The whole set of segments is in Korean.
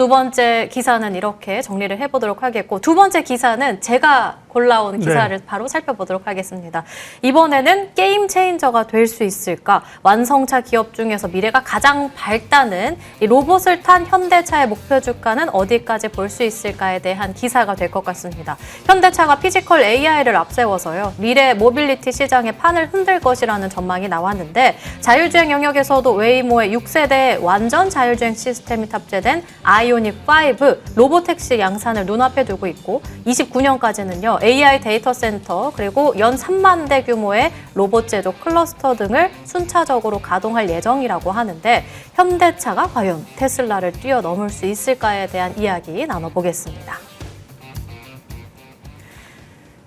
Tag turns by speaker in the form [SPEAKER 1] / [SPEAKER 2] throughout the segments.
[SPEAKER 1] 두 번째 기사는 이렇게 정리를 해보도록 하겠고, 두 번째 기사는 제가 골라온 기사를 바로 살펴보도록 하겠습니다. 이번에는 게임 체인저가 될 수 있을까? 완성차 기업 중에서 미래가 가장 밝다는 이 로봇을 탄 현대차의 목표 주가는 어디까지 볼 수 있을까에 대한 기사가 될 것 같습니다. 현대차가 피지컬 AI를 앞세워서요, 미래 모빌리티 시장의 판을 흔들 것이라는 전망이 나왔는데, 자율주행 영역에서도 웨이모의 6세대 완전 자율주행 시스템이 탑재된 아이오닉5 로보택시 양산을 눈앞에 두고 있고, 29년까지는요 AI 데이터 센터 그리고 연 3만 대 규모의 로봇 제조 클러스터 등을 순차적으로 가동할 예정이라고 하는데, 현대차가 과연 테슬라를 뛰어넘을 수 있을까에 대한 이야기 나눠보겠습니다.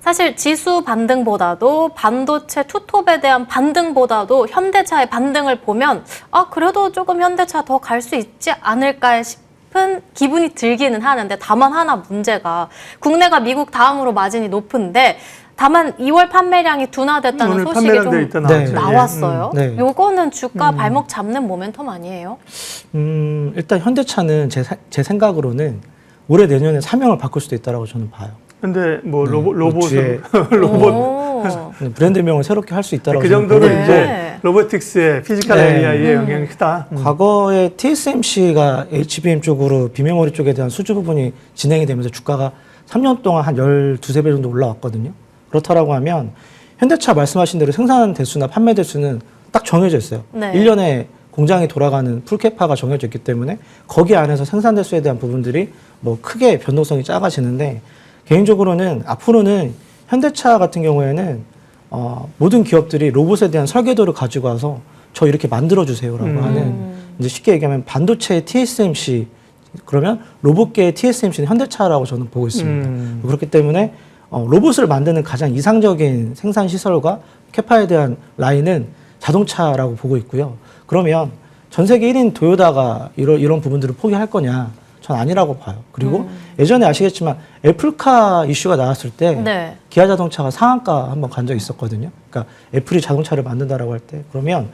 [SPEAKER 1] 사실 지수 반등보다도 반도체 투톱에 대한 반등보다도 현대차의 반등을 보면 그래도 조금 현대차 더 갈 수 있지 않을까 싶은 기분이 들기는 하는데, 다만 하나 문제가 국내가 미국 다음으로 마진이 높은데 다만 2월 판매량이 둔화됐다는 소식이 좀 나왔어요. 요거는 주가 발목 잡는 모멘텀 아니에요?
[SPEAKER 2] 일단 현대차는 제 생각으로는 올해 내년에 사명을 바꿀 수도 있다고 저는 봐요.
[SPEAKER 3] 근데 뭐 로봇
[SPEAKER 2] 브랜드명을 새롭게 할 수 있다고
[SPEAKER 3] 그 정도로 이제 로보틱스의 피지컬 AI의 영향이 크다.
[SPEAKER 2] 과거에 TSMC가 HBM 쪽으로 비메모리 쪽에 대한 수주 부분이 진행이 되면서 주가가 3년 동안 한 12~13배 정도 올라왔거든요. 그렇다라고 하면 현대차 말씀하신 대로 생산 대수나 판매 대수는 딱 정해져 있어요. 1년에 공장이 돌아가는 풀캐파가 정해져 있기 때문에 거기 안에서 생산 대수에 대한 부분들이 뭐 크게 변동성이 작아지는데, 개인적으로는 앞으로는 현대차 같은 경우에는 모든 기업들이 로봇에 대한 설계도를 가지고 와서 저 이렇게 만들어주세요라고 하는, 이제 쉽게 얘기하면 반도체의 TSMC, 그러면 로봇계의 TSMC는 현대차라고 저는 보고 있습니다. 그렇기 때문에 로봇을 만드는 가장 이상적인 생산 시설과 캐파에 대한 라인은 자동차라고 보고 있고요. 그러면 전 세계 1인 도요타가 이런 부분들을 포기할 거냐? 전 아니라고 봐요. 그리고 예전에 아시겠지만 애플카 이슈가 나왔을 때 기아 자동차가 상한가 한번 간 적이 있었거든요. 그러니까 애플이 자동차를 만든다라고 할 때, 그러면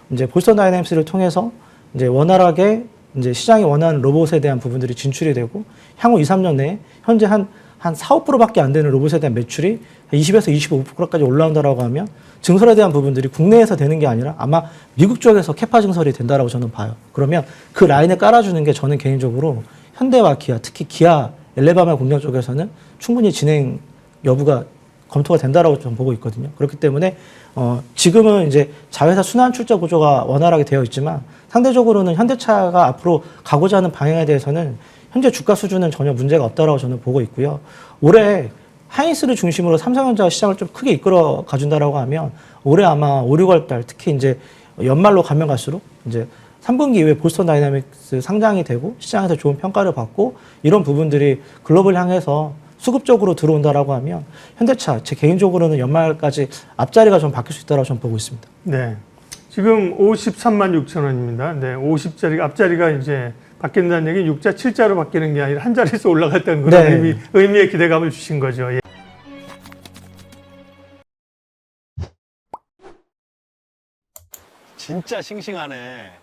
[SPEAKER 2] 이제 보스턴 다이내믹스를 통해서 이제 원활하게 이제 시장이 원하는 로봇에 대한 부분들이 진출이 되고, 향후 2~3년 내에 현재 한 4~5%밖에 안 되는 로봇에 대한 매출이 20에서 25%까지 올라온다라고 하면 증설에 대한 부분들이 국내에서 되는 게 아니라 아마 미국 쪽에서 캐파 증설이 된다라고 저는 봐요. 그러면 그 라인에 깔아주는 게 저는 개인적으로 현대와 기아, 특히 기아 엘레바마 공장 쪽에서는 충분히 진행 여부가 검토가 된다라고 저는 보고 있거든요. 그렇기 때문에 지금은 이제 자회사 순환 출자 구조가 원활하게 되어 있지만, 상대적으로는 현대차가 앞으로 가고자 하는 방향에 대해서는 현재 주가 수준은 전혀 문제가 없다라고 저는 보고 있고요. 올해 하이닉스를 중심으로 삼성전자가 시장을 좀 크게 이끌어 가준다라고 하면 올해 아마 5, 6월 달, 특히 이제 연말로 가면 갈수록 이제 3분기 이후에 보스턴 다이내믹스 상장이 되고 시장에서 좋은 평가를 받고 이런 부분들이 글로벌 향해서 수급적으로 들어온다라고 하면 현대차, 제 개인적으로는 연말까지 앞자리가 좀 바뀔 수 있다고 저는 보고 있습니다.
[SPEAKER 3] 네. 지금 53만 6천 원입니다. 네. 50자리가, 앞자리가 이제 바뀐다는 얘기 6자, 7자로 바뀌는 게 아니라 한 자리에서 올라갔다는 그런 의미의 기대감을 주신 거죠.
[SPEAKER 4] 진짜 싱싱하네.